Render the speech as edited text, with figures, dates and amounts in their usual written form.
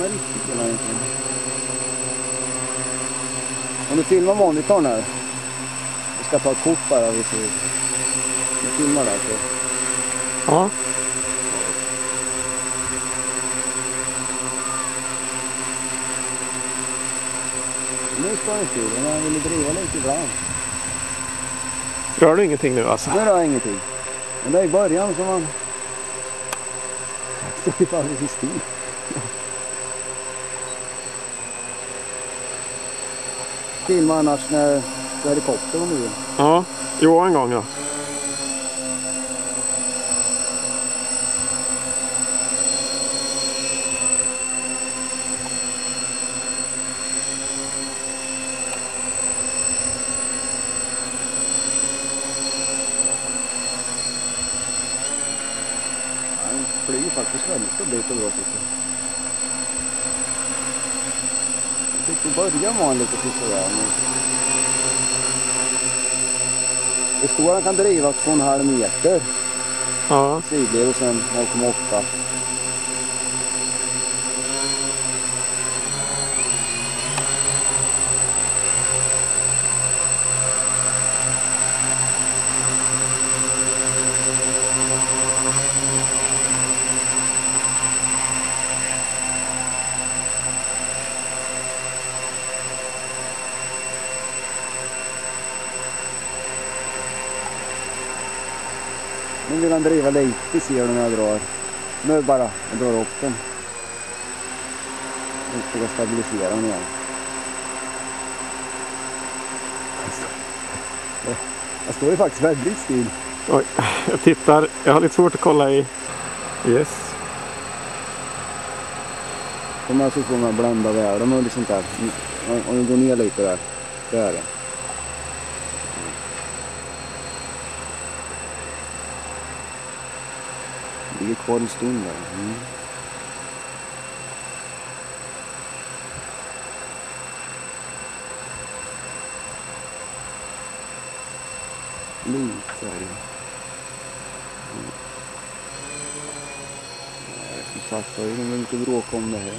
är riktigt bra egentligen. Om du filmar monitorn här. Du ska ta ett kort bara. Du filmar där så. Ja. Nu står det still, men jag vill driva lite ibland. Rör du ingenting nu alltså? Nu rör jag ingenting. Men det är i början som man står ju bara precis still. Filma annars när helikoptern nu. Ja, jo en gång ja. Han flyger faktiskt väldigt stabilt och bra tycker jag. Jag tyckte i början var han lite sådär. Det står att han kan driva 2,5 meter. Ja. Sidled och sen 0,8. Nu vill han driva lite, ser du när jag drar. Nu bara, jag drar upp den. Nu ska jag stabilisera den igen. Jag står ju faktiskt väldigt still. Oj, jag tittar. Jag har lite svårt att kolla i. Yes. Kommer alltså få med blända värden och sånt där. Om du går ner lite där. Det är det. Det ligger kvar en stund där. Lite är det. Nej, som sagt, jag är inte bråk om det här.